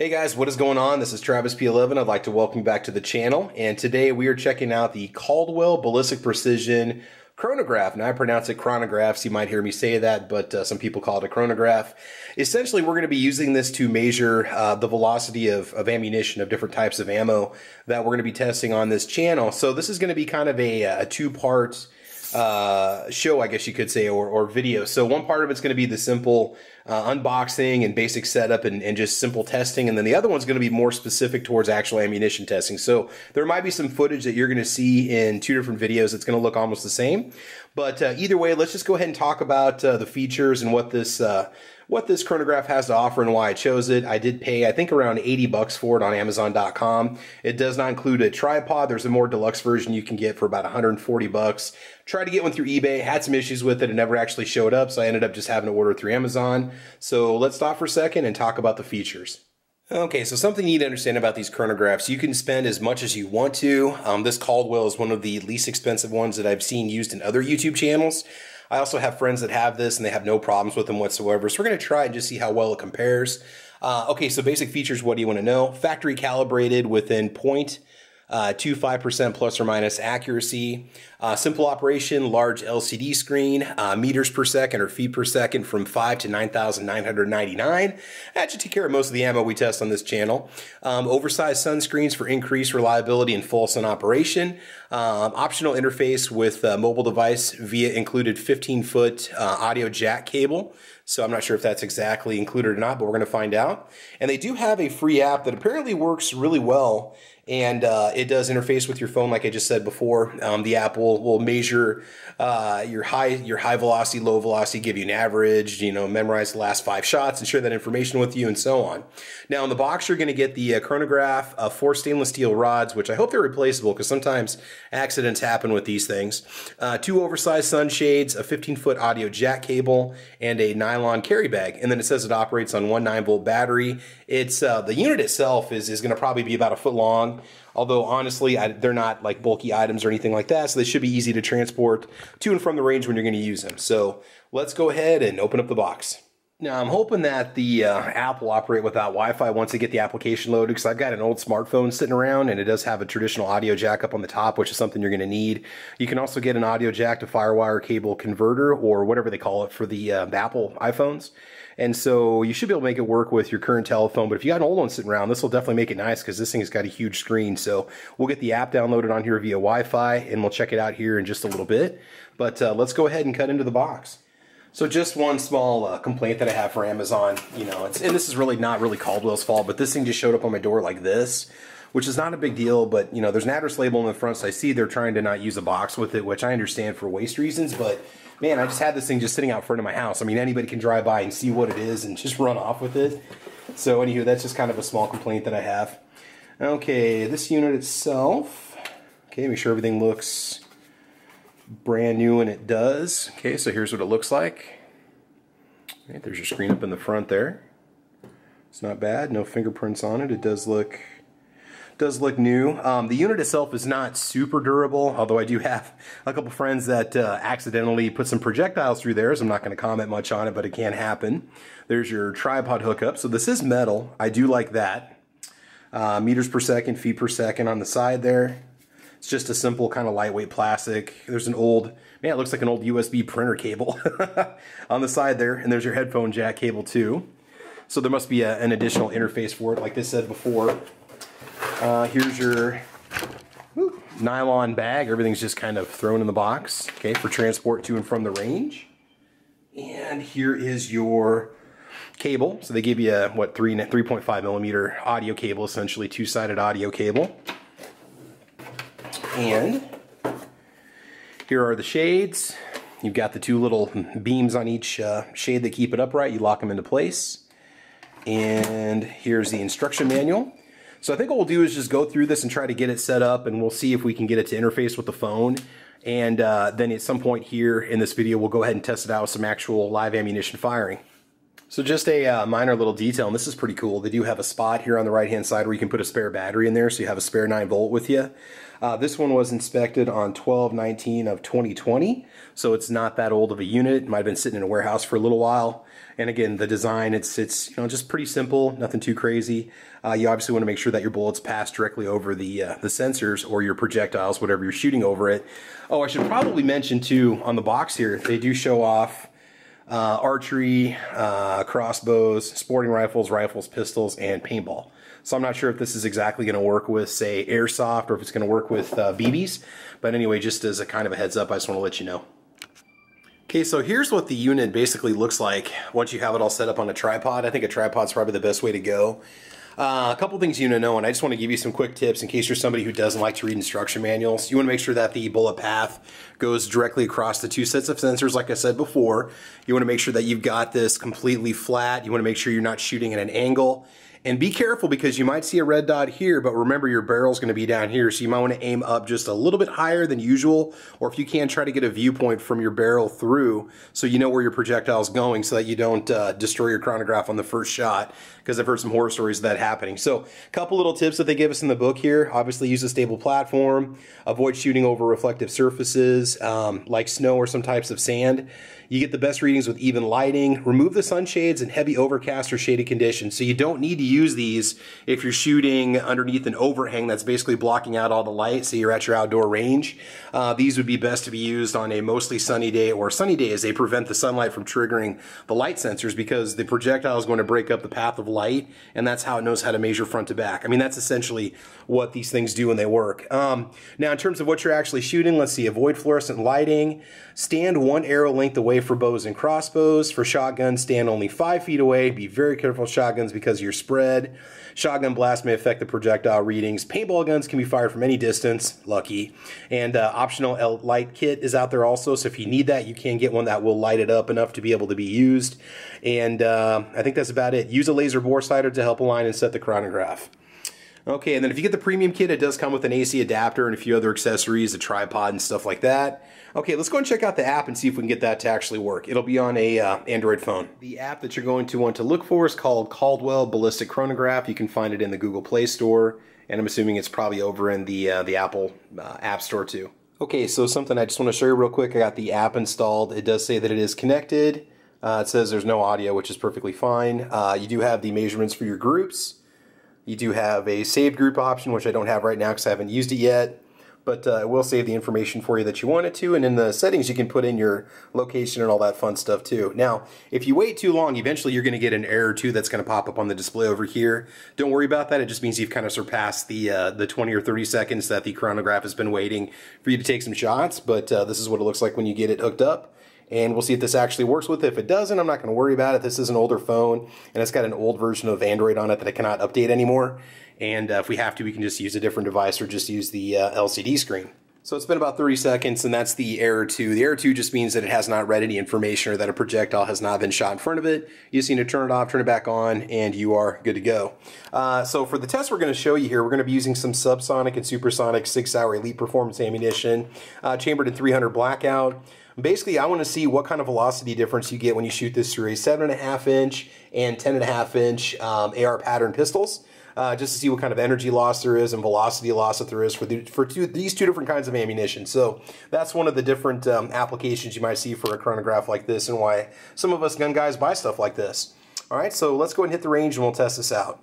Hey guys, what is going on? This is Travis P11. I'd like to welcome you back to the channel, and today we are checking out the Caldwell Ballistic Precision Chronograph. Now I pronounce it chronograph, so you might hear me say that, but some people call it a chronograph. Essentially, we're going to be using this to measure the velocity of ammunition, of different types of ammo that we're going to be testing on this channel. So this is going to be kind of a two-part show, I guess you could say, or video. So one part of it's going to be the simple unboxing and basic setup and just simple testing, and then the other one's going to be more specific towards actual ammunition testing. So there might be some footage that you're going to see in two different videos. It's going to look almost the same, but either way, let's just go ahead and talk about the features and what this chronograph has to offer and why I chose it. I did pay, I think, around 80 bucks for it on Amazon.com. It does not include a tripod. There's a more deluxe version you can get for about 140 bucks. Tried to get one through eBay, had some issues with it. It never actually showed up, so I ended up just having to order through Amazon. So let's stop for a second and talk about the features. Okay, so something you need to understand about these chronographs, you can spend as much as you want to. This Caldwell is one of the least expensive ones that I've seen used in other YouTube channels. I also have friends that have this and they have no problems with them whatsoever. So we're going to try and just see how well it compares. Okay, so basic features, what do you want to know? Factory calibrated within 0.25% plus or minus accuracy. Simple operation, large LCD screen, meters per second or feet per second from 5 to 9,999. That should take care of most of the ammo we test on this channel. Oversized sunscreens for increased reliability and full sun operation. Optional interface with mobile device via included 15-foot audio jack cable. So I'm not sure if that's exactly included or not, but we're going to find out. And they do have a free app that apparently works really well, and it does interface with your phone, like I just said before. The app will measure your high velocity, low velocity, give you an average, memorize the last 5 shots and share that information with you and so on. Now in the box, you're going to get the chronograph, 4 stainless steel rods, which I hope they're replaceable because sometimes accidents happen with these things. 2 oversized sunshades, a 15-foot audio jack cable, and a nylon carry bag. And then it says it operates on one 9-volt battery. It's the unit itself is going to probably be about a foot long. Although, honestly, they're not like bulky items or anything like that, so they should be easy to transport to and from the range when you're going to use them. So let's go ahead and open up the box. Now, I'm hoping that the app will operate without Wi-Fi once I get the application loaded, because I've got an old smartphone sitting around, and it does have a traditional audio jack up on the top, which is something you're going to need. You can also get an audio jack to FireWire cable converter, or whatever they call it for the Apple iPhones. And so you should be able to make it work with your current telephone. But if you got an old one sitting around, this will definitely make it nice because this thing has got a huge screen. So we'll get the app downloaded on here via Wi-Fi, and we'll check it out here in just a little bit. But let's go ahead and cut into the box. So just one small complaint that I have for Amazon, and this is really not really Caldwell's fault, but this thing just showed up on my door like this, which is not a big deal. But there's an address label in the front, so I see they're trying to not use a box with it, which I understand for waste reasons. But man, I just had this thing just sitting out front of my house. I mean, anybody can drive by and see what it is and just run off with it. So anywho, that's just kind of a small complaint that I have. Okay, this unit itself. Okay, make sure everything looks brand new, and it does. Okay, so here's what it looks like. Right, there's your screen up in the front there. It's not bad. No fingerprints on it. It does look new. The unit itself is not super durable, although I do have a couple friends that accidentally put some projectiles through there, so I'm not going to comment much on it, but it can happen. There's your tripod hookup. So this is metal. I do like that. Meters per second, feet per second on the side there. It's just a simple kind of lightweight plastic. There's an old, man, it looks like an old USB printer cable on the side there, and there's your headphone jack cable too. So there must be an additional interface for it, like I said before. Here's your nylon bag. Everything's just kind of thrown in the box, okay, for transport to and from the range. And here is your cable. So they give you a, 3.5 millimeter audio cable, essentially two-sided audio cable. And here are the shades. You've got the 2 little beams on each shade that keep it upright. You lock them into place. And here's the instruction manual. So I think what we'll do is just go through this and try to get it set up, and we'll see if we can get it to interface with the phone. And then at some point here in this video, we'll go ahead and test it out with some actual live ammunition firing. So just a minor little detail, and this is pretty cool. They do have a spot here on the right-hand side where you can put a spare battery in there, so you have a spare 9-volt with you. This one was inspected on 12/19 of 2020, so it's not that old of a unit. It might have been sitting in a warehouse for a little while. And again, the design, it's just pretty simple, nothing too crazy. You obviously want to make sure that your bullets pass directly over the sensors or your projectiles, whatever you're shooting over it. Oh, I should probably mention too, on the box here, they do show off archery, crossbows, sporting rifles, pistols, and paintball. So I'm not sure if this is exactly going to work with, say, airsoft, or if it's going to work with BBs. But anyway, just as a kind of a heads up, I just want to let you know. Okay, so here's what the unit basically looks like once you have it all set up on a tripod. I think a tripod's probably the best way to go. A couple things you need to know, and I just want to give you some quick tips in case you're somebody who doesn't like to read instruction manuals. You want to make sure that the bullet path goes directly across the two sets of sensors, like I said before. You want to make sure that you've got this completely flat. You want to make sure you're not shooting at an angle. And be careful because you might see a red dot here, but remember your barrel's going to be down here, so you might want to aim up just a little bit higher than usual, or if you can, try to get a viewpoint from your barrel through so you know where your projectile's going so that you don't destroy your chronograph on the first shot, because I've heard some horror stories of that happening. So a couple little tips that they give us in the book here. Obviously use a stable platform, avoid shooting over reflective surfaces like snow or some types of sand. You get the best readings with even lighting. Remove the sunshades in heavy overcast or shaded conditions. So you don't need to use these if you're shooting underneath an overhang that's basically blocking out all the light, so you're at your outdoor range. These would be best to be used on a mostly sunny day or sunny day, as they prevent the sunlight from triggering the light sensors, because the projectile is going to break up the path of light, and that's how it knows how to measure front to back. I mean, that's essentially what these things do when they work. Now, in terms of what you're actually shooting, let's see, avoid fluorescent lighting. Stand 1 arrow length away for bows and crossbows. For shotguns, stand only 5 feet away. Be very careful with shotguns because of your spread. Shotgun blast may affect the projectile readings. Paintball guns can be fired from any distance, lucky. And optional light kit is out there also, so if you need that, you can get one that will light it up enough to be able to be used. And I think that's about it. Use a laser bore sighter to help align and set the chronograph. Okay, and then if you get the premium kit, it does come with an AC adapter and a few other accessories, a tripod and stuff like that. Okay, let's go and check out the app and see if we can get that to actually work. It'll be on a Android phone. The app that you're going to want to look for is called Caldwell Ballistic Chronograph. You can find it in the Google Play Store, and I'm assuming it's probably over in the Apple App Store too. Okay, so something I just want to show you real quick. I got the app installed. It does say that it is connected. It says there's no audio, which is perfectly fine. You do have the measurements for your groups. You do have a saved group option, which I don't have right now because I haven't used it yet. But it will save the information for you that you want it to. And in the settings, you can put in your location and all that fun stuff too. Now, if you wait too long, eventually you're going to get an error too that's going to pop up on the display over here. Don't worry about that. It just means you've kind of surpassed the 20 or 30 seconds that the chronograph has been waiting for you to take some shots. But this is what it looks like when you get it hooked up. And we'll see if this actually works with it. If it doesn't, I'm not going to worry about it. This is an older phone, and it's got an old version of Android on it that I cannot update anymore. And if we have to, we can just use a different device or just use the LCD screen. So it's been about 30 seconds, and that's the error 2. The error 2 just means that it has not read any information or that a projectile has not been shot in front of it. You just need to turn it off, turn it back on, and you are good to go. So for the test we're going to show you here, we're going to be using some subsonic and supersonic 6-hour elite performance ammunition, chambered in 300 blackout. Basically, I want to see what kind of velocity difference you get when you shoot this through a 7.5-inch and 10.5-inch AR pattern pistols, just to see what kind of energy loss there is and velocity loss that there is for these two different kinds of ammunition. So that's one of the different applications you might see for a chronograph like this, and why some of us gun guys buy stuff like this. All right, so let's go ahead and hit the range and we'll test this out.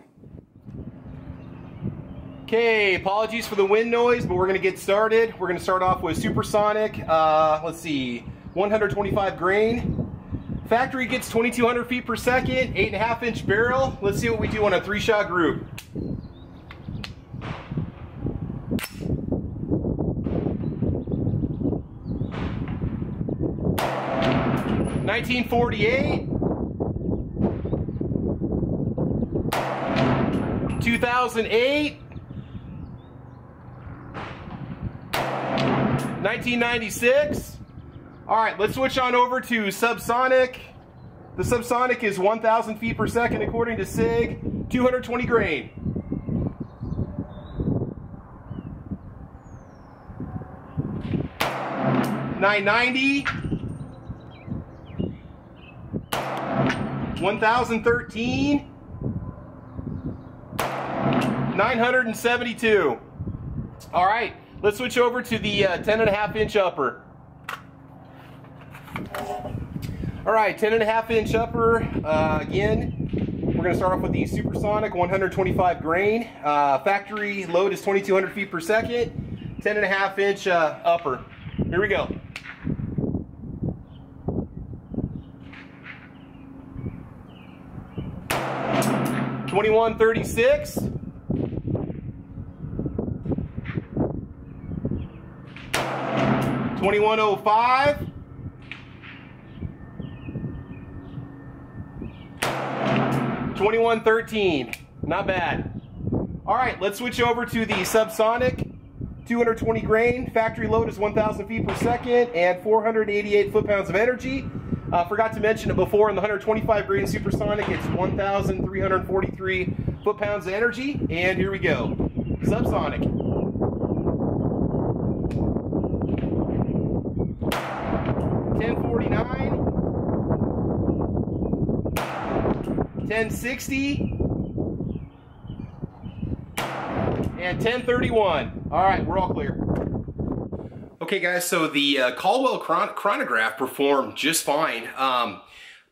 Okay, apologies for the wind noise, but we're going to get started. We're going to start off with supersonic. Let's see, 125 grain. Factory gets 2,200 feet per second, 8.5-inch barrel. Let's see what we do on a 3-shot group. $1948, 2008, 1996. All right, let's switch on over to subsonic. The subsonic is 1,000 feet per second according to SIG, 220 grain. $990, 1013. 972. All right, let's switch over to the 10.5-inch upper. All right, 10.5-inch upper. Again, we're going to start off with the Subsonic 125 grain. Factory load is 2,200 feet per second. 10.5-inch upper. Here we go. $21.36. $21.05. $21.13. Not bad. All right, let's switch over to the Subsonic 220 grain. Factory load is 1,000 feet per second and 488 foot-pounds of energy. Forgot to mention it before, in the 125 grain Subsonic, it's 1,343 foot-pounds of energy. And here we go. Subsonic. 1049. 1060. And 1031. All right, we're all clear. Okay guys, so the Caldwell chronograph performed just fine.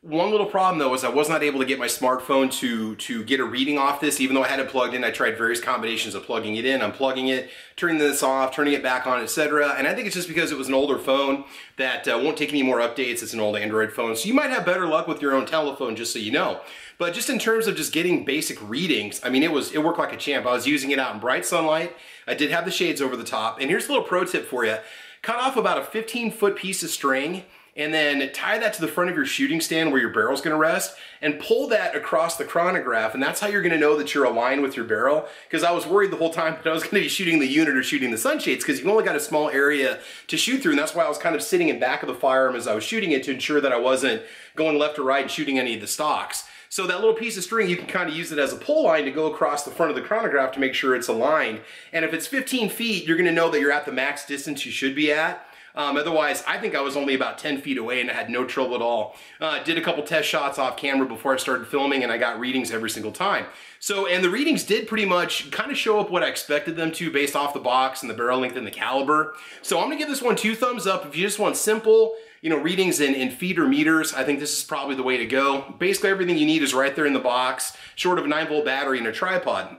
One little problem though is I was not able to get my smartphone to get a reading off this, even though I had it plugged in. I tried various combinations of plugging it in, unplugging it, turning this off, turning it back on, etc. And I think it's just because it was an older phone that won't take any more updates. It's an old Android phone, so you might have better luck with your own telephone, just so you know. But just in terms of just getting basic readings, I mean, it worked like a champ. I was using it out in bright sunlight. I did have the shades over the top. And here's a little pro tip for you. Cut off about a 15-foot piece of string and then tie that to the front of your shooting stand where your barrel's gonna rest and pull that across the chronograph, and that's how you're gonna know that you're aligned with your barrel, because I was worried the whole time that I was gonna be shooting the unit or shooting the sunshades, because you've only got a small area to shoot through, and that's why I was kind of sitting in back of the firearm as I was shooting it to ensure that I wasn't going left or right and shooting any of the stocks. So that little piece of string, you can kind of use it as a pull line to go across the front of the chronograph to make sure it's aligned. And if it's 15 feet, you're gonna know that you're at the max distance you should be at. Otherwise, I think I was only about 10 feet away and I had no trouble at all. Did a couple test shots off camera before I started filming, and I got readings every single time. So, and the readings did pretty much kind of show up what I expected them to based off the box and the barrel length and the caliber. So I'm gonna give this one 2 thumbs up. If you just want simple, you know, readings in feet or meters, I think this is probably the way to go. Basically everything you need is right there in the box, short of a 9-volt battery and a tripod.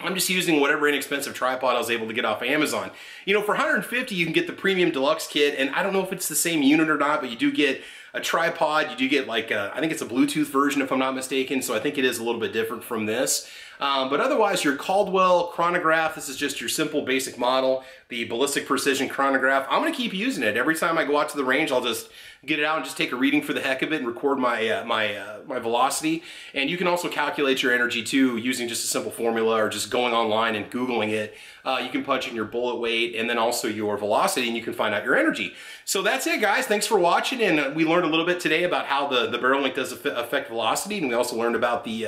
I'm just using whatever inexpensive tripod I was able to get off of Amazon. You know, for $150, you can get the premium deluxe kit, and I don't know if it's the same unit or not, but you do get a tripod, you do get like I think it's a Bluetooth version if I'm not mistaken, so I think it is a little bit different from this. But otherwise, your Caldwell chronograph, this is just your simple basic model, the Ballistic Precision Chronograph. I'm gonna keep using it. Every time I go out to the range, I'll just get it out and just take a reading for the heck of it and record my my velocity. And you can also calculate your energy too using just a simple formula or just going online and Googling it. You can punch in your bullet weight and then also your velocity, and you can find out your energy. So that's it, guys. Thanks for watching, and we learned a little bit today about how the barrel length does affect velocity, and we also learned about the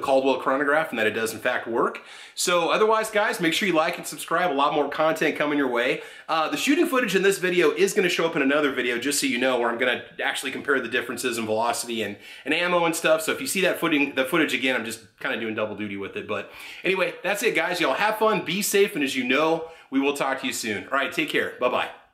Caldwell chronograph and that it does in fact work. So otherwise, guys, make sure you like and subscribe. A lot more content coming your way. The shooting footage in this video is going to show up in another video, just so you know, where I'm going to actually compare the differences in velocity and ammo and stuff. So if you see that footage again, I'm just kind of doing double duty with it. But anyway, that's it, guys. Y'all have fun, be safe, and as you know, we will talk to you soon. All right, take care. Bye-bye.